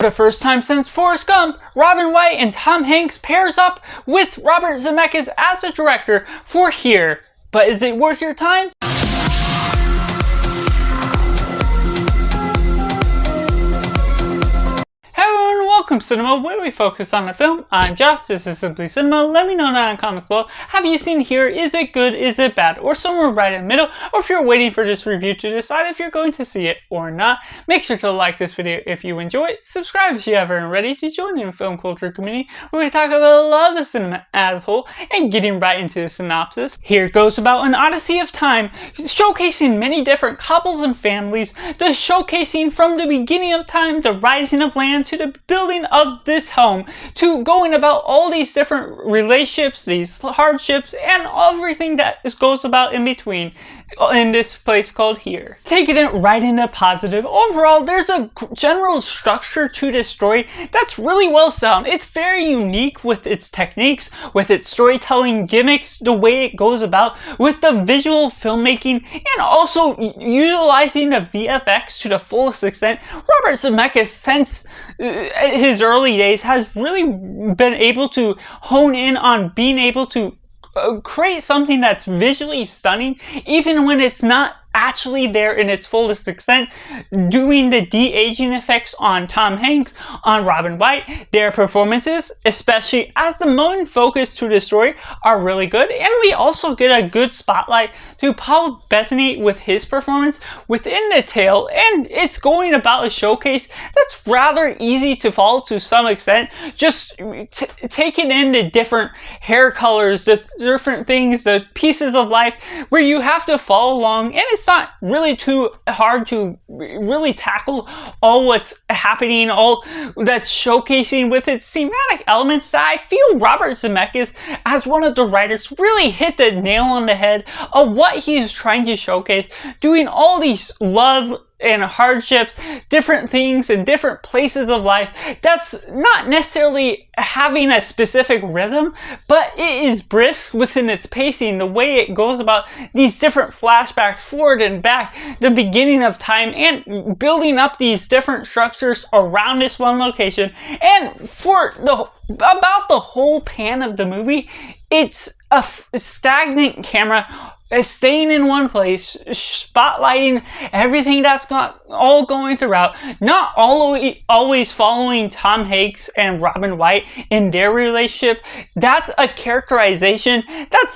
For the first time since Forrest Gump, Robin Wright and Tom Hanks pairs up with Robert Zemeckis as a director for Here. But is it worth your time? Hello and welcome to Cinema, where we focus on the film. I'm Josh, this is Simply Cinema. Let me know down in the comments below. Have you seen Here? Is it good? Is it bad? Or somewhere right in the middle? Or if you're waiting for this review to decide if you're going to see it or not. Make sure to like this video if you enjoy it. Subscribe if you haven't already to join the film culture community where we talk about a lot of the cinema as a whole. And getting right into the synopsis. Here goes about an odyssey of time, showcasing many different couples and families. The showcasing from the beginning of time, the rising of land, to the building of this home, to going about all these different relationships, these hardships, and everything that goes about in between in this place called Here. Taking it right into positive, overall there's a general structure to this story that's really well done. It's very unique with its techniques, with its storytelling gimmicks, the way it goes about, with the visual filmmaking, and also utilizing the VFX to the fullest extent. Robert Zemeckis, since his early days, has really been able to hone in on being able to create something that's visually stunning, even when it's not actually there in its fullest extent. Doing the de-aging effects on Tom Hanks, on Robin Wright, their performances, especially as the main focus to the story, are really good. And we also get a good spotlight to Paul Bettany with his performance within the tale, and it's going about a showcase that's rather easy to follow to some extent. Just taking in the different hair colors, the different things, the pieces of life where you have to follow along, and it's not really too hard to really tackle all what's happening, all that's showcasing with its thematic elements that I feel Robert Zemeckis, as one of the writers, really hit the nail on the head of what he is trying to showcase, doing all these love and hardships, different things in different places of life, that's not necessarily having a specific rhythm, but it is brisk within its pacing, the way it goes about these different flashbacks forward and back, the beginning of time, and building up these different structures around this one location. And for about the whole pan of the movie, it's a stagnant camera staying in one place, spotlighting everything that's all going throughout, not always following Tom Hanks and Robin Wright in their relationship. That's a characterization that's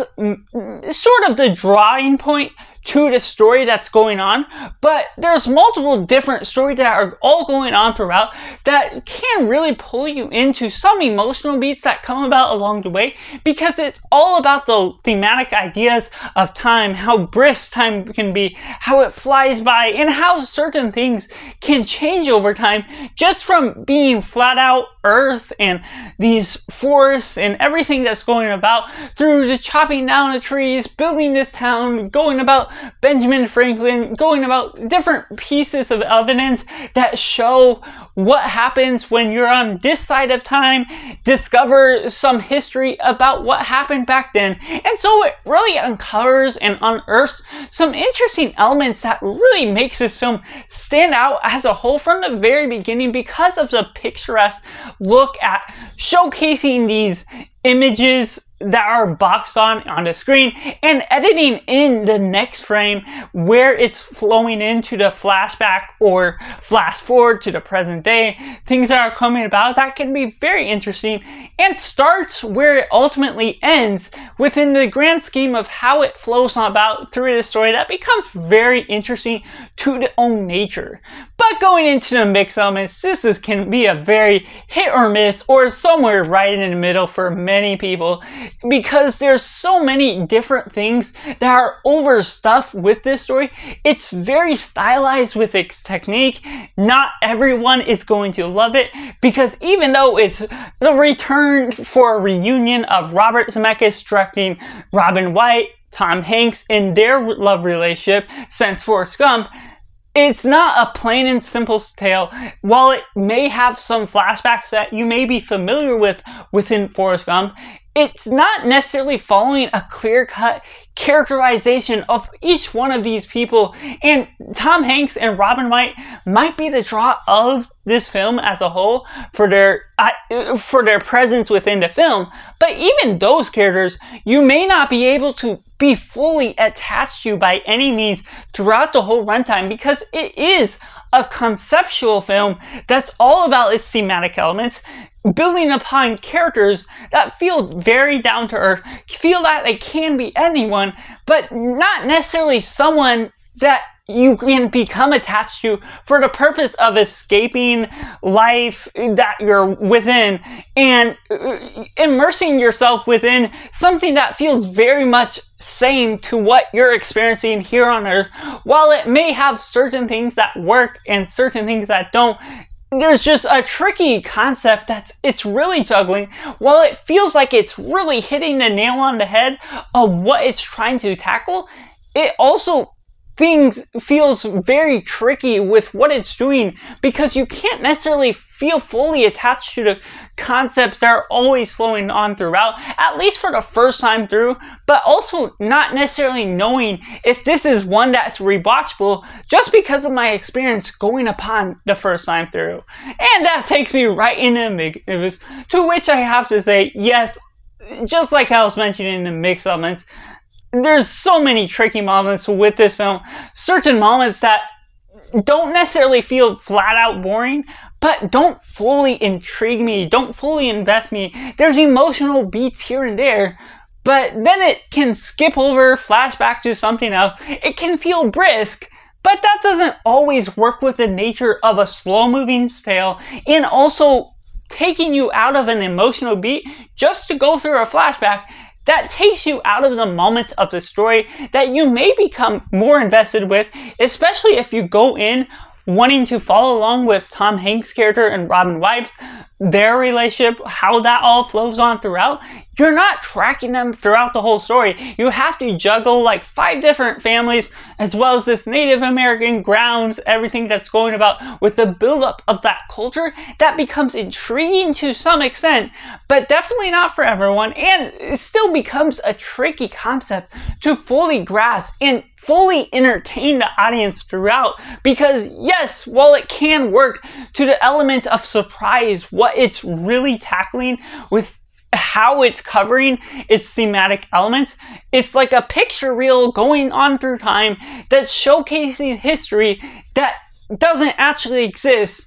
sort of the drawing point to the story that's going on, but there's multiple different stories that are all going on throughout that can really pull you into some emotional beats that come about along the way, because it's all about the thematic ideas of time, how brisk time can be, how it flies by, and how certain things can change over time just from being flat out earth and these forests and everything that's going about, through the chopping down of trees, building this town, going about Benjamin Franklin, going about different pieces of evidence that show what happens when you're on this side of time, discover some history about what happened back then. And so it really uncovers and unearths some interesting elements that really makes this film stand out as a whole from the very beginning, because of the picturesque look at showcasing these images that are boxed on the screen, and editing in the next frame where it's flowing into the flashback or flash forward to the present day, things that are coming about that can be very interesting, and starts where it ultimately ends within the grand scheme of how it flows on about through the story. That becomes very interesting to its own nature. But going into the mix elements, this can be a very hit or miss, or somewhere right in the middle for many people, because there's so many different things that are overstuffed with this story. It's very stylized with its technique. Not everyone is going to love it, because even though it's the return for a reunion of Robert Zemeckis directing Robin Wright, Tom Hanks in their love relationship since Forrest Gump, it's not a plain and simple tale. While it may have some flashbacks that you may be familiar with within Forrest Gump, it's not necessarily following a clear-cut characterization of each one of these people, and Tom Hanks and Robin Wright might be the draw of this film as a whole for their presence within the film, but even those characters you may not be able to be fully attached to by any means throughout the whole runtime, because it is a conceptual film that's all about its thematic elements, building upon characters that feel very down to earth, feel that they can be anyone, but not necessarily someone that you can become attached to for the purpose of escaping life that you're within and immersing yourself within something that feels very much same to what you're experiencing here on Earth. While it may have certain things that work and certain things that don't, there's just a tricky concept it's really juggling. While it feels like it's really hitting the nail on the head of what it's trying to tackle, it also feels very tricky with what it's doing, because you can't necessarily feel fully attached to the concepts that are always flowing on throughout, at least for the first time through, but also not necessarily knowing if this is one that's rewatchable just because of my experience going upon the first time through. And that takes me right into mix, to which I have to say, yes, just like I was mentioning in the mix elements, there's so many tricky moments with this film. Certain moments that don't necessarily feel flat out boring, but don't fully intrigue me, don't fully invest me. There's emotional beats here and there, but then it can skip over, flashback to something else. It can feel brisk, but that doesn't always work with the nature of a slow-moving tale, and also taking you out of an emotional beat just to go through a flashback that takes you out of the moment of the story that you may become more invested with, especially if you go in wanting to follow along with Tom Hanks' character and Robin Wright's, their relationship, how that all flows on throughout. You're not tracking them throughout the whole story. You have to juggle like 5 different families, as well as this Native American grounds, everything that's going about with the buildup of that culture. That becomes intriguing to some extent, but definitely not for everyone, and it still becomes a tricky concept to fully grasp and fully entertain the audience throughout, because yes, while it can work to the element of surprise, what it's really tackling with how it's covering its thematic elements, it's like a picture reel going on through time that's showcasing history that doesn't actually exist.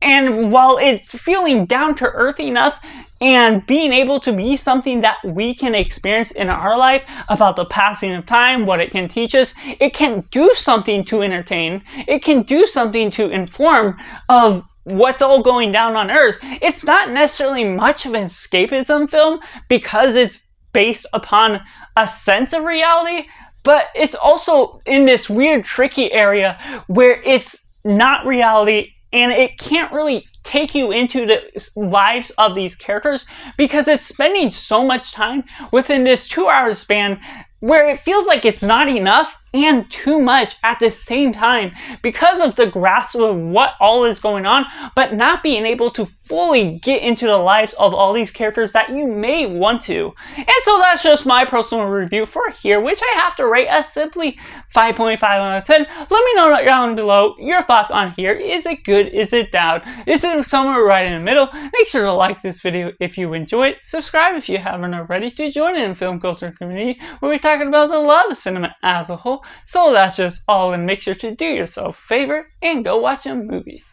And while it's feeling down to earth enough and being able to be something that we can experience in our life about the passing of time, what it can teach us, it can do something to entertain, it can do something to inform of what's all going down on Earth. It's not necessarily much of an escapism film because it's based upon a sense of reality, but it's also in this weird tricky area where it's not reality and it can't really take you into the lives of these characters because it's spending so much time within this 2-hour span where it feels like it's not enough and too much at the same time because of the grasp of what all is going on, but not being able to fully get into the lives of all these characters that you may want to. And so that's just my personal review for here, which I have to rate as simply 5.5 out of 10. Let me know down below your thoughts on here. Is it good? Is it down? Is it somewhere right in the middle? Make sure to like this video if you enjoy it. Subscribe if you haven't already to join in the film culture community where we're talking about the love of cinema as a whole. So that's just all, and make sure to do yourself a favor and go watch a movie.